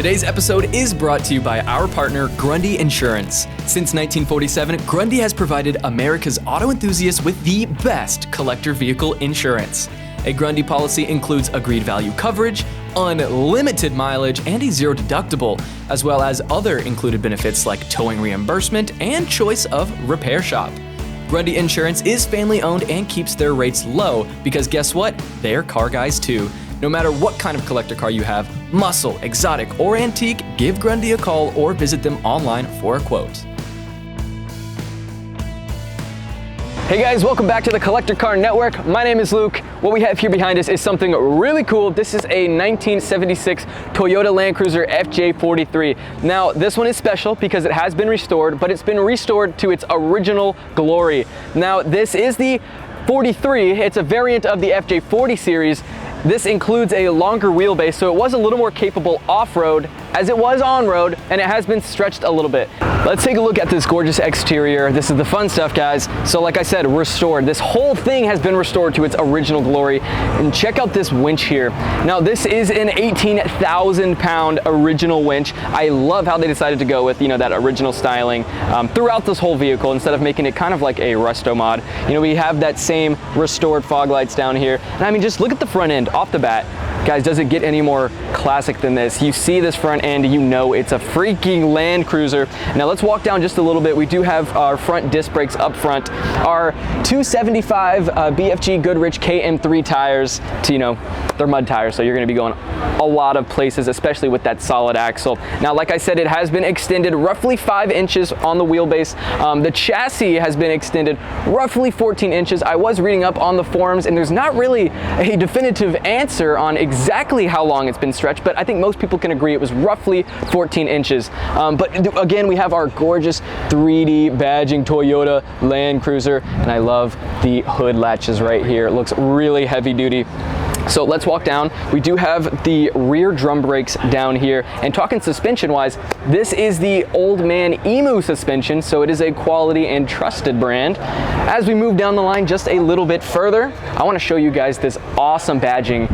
Today's episode is brought to you by our partner, Grundy Insurance. Since 1947, Grundy has provided America's auto enthusiasts with the best collector vehicle insurance. A Grundy policy includes agreed value coverage, unlimited mileage, and a zero deductible, as well as other included benefits like towing reimbursement and choice of repair shop. Grundy Insurance is family owned and keeps their rates low because guess what? They're car guys too. No matter what kind of collector car you have, muscle, exotic, or antique, give Grundy a call or visit them online for a quote. Hey guys, welcome back to the Collector Car Network. My name is Luke. What we have here behind us is something really cool. This is a 1976 Toyota Land Cruiser FJ43. Now, this one is special because it has been restored, but it's been restored to its original glory. Now, this is the 43. It's a variant of the FJ40 series. This includes a longer wheelbase, so it was a little more capable off-road as it was on-road, and it has been stretched a little bit. Let's take a look at this gorgeous exterior. This is the fun stuff, guys. So like I said, restored. This whole thing has been restored to its original glory. And check out this winch here. Now, this is an 18,000-pound original winch. I love how they decided to go with, that original styling throughout this whole vehicle instead of making it kind of like a resto mod. We have that same restored fog lights down here. And I mean, just look at the front end off the bat. Guys, does it get any more classic than this? You see this front end, it's a freaking Land Cruiser. Now let's walk down just a little bit. We do have our front disc brakes up front, our 275 BFG Goodrich KM3 tires to, they're mud tires, so you're gonna be going a lot of places, especially with that solid axle. Now, like I said, it has been extended roughly 5 inches on the wheelbase. The chassis has been extended roughly 14 inches. I was reading up on the forums, and there's not really a definitive answer on exactly how long it's been stretched, but I think most people can agree it was roughly 14 inches. But again, we have our gorgeous 3D badging Toyota Land Cruiser, and I love the hood latches right here. It looks really heavy duty. So let's walk down. We do have the rear drum brakes down here, and talking suspension wise, this is the Old Man Emu suspension, so it is a quality and trusted brand. As we move down the line just a little bit further, I want to show you guys this awesome badging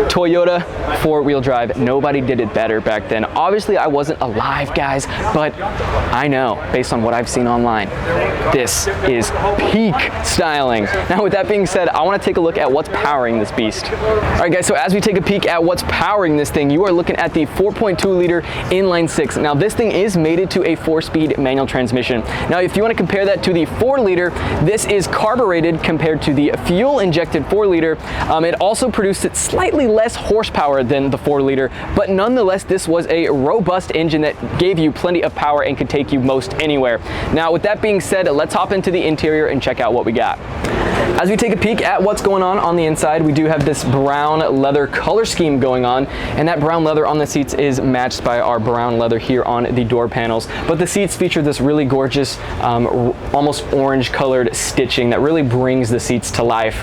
Toyota 4-wheel drive. Nobody did it better back then. Obviously I wasn't alive, guys, but I know based on what I've seen online, this is peak styling. Now, with that being said, I want to take a look at what's powering this beast. All right, guys, so as we take a peek at what's powering this thing, you are looking at the 4.2 liter inline 6. Now, this thing is mated to a 4-speed manual transmission. Now, if you want to compare that to the 4 liter, this is carbureted compared to the fuel injected 4 liter. It also produced slightly less horsepower than the 4 liter, but nonetheless, this was a robust engine that gave you plenty of power and could take you most anywhere. Now, with that being said, let's hop into the interior and check out what we got. As we take a peek at what's going on the inside, we do have this brown leather color scheme going on, and that brown leather on the seats is matched by our brown leather here on the door panels. But the seats feature this really gorgeous, almost orange colored stitching that really brings the seats to life.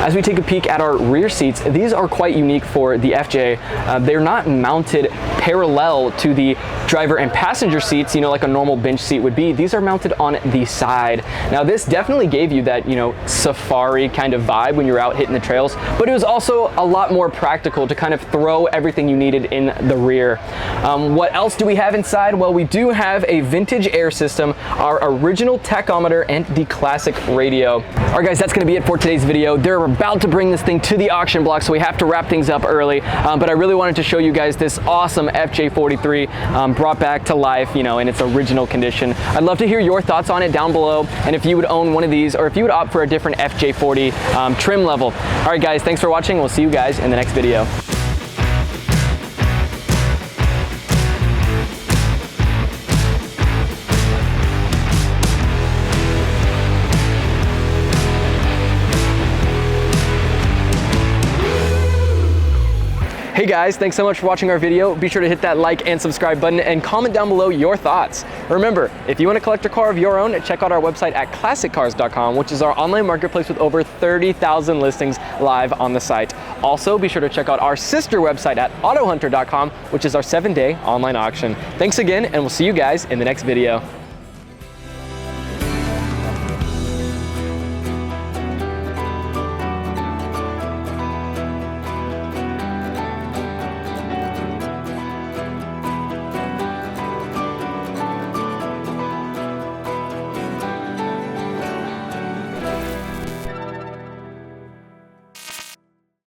As we take a peek at our rear seats, these are quite unique for the FJ. They're not mounted parallel to the driver and passenger seats, like a normal bench seat would be. These are mounted on the side. Now, this definitely gave you that, safari kind of vibe when you're out hitting the trails, but it was also a lot more practical to kind of throw everything you needed in the rear. What else do we have inside? Well, we do have a vintage air system, our original tachometer, and the classic radio. All right, guys, that's gonna be it for today's video. They're about to bring this thing to the auction block, so we have to wrap things up early, but I really wanted to show you guys this awesome FJ43 brought back to life, in its original condition. I'd love to hear your thoughts on it down below, and if you would own one of these, or if you would opt for a different FJ40 trim level. All right, guys, thanks for watching. We'll see you guys in the next video. Hey guys, thanks so much for watching our video. Be sure to hit that like and subscribe button and comment down below your thoughts. Remember, if you want to collect a car of your own, check out our website at classiccars.com, which is our online marketplace with over 30,000 listings live on the site. Also, be sure to check out our sister website at AutoHunter.com, which is our 7-day online auction. Thanks again, and we'll see you guys in the next video.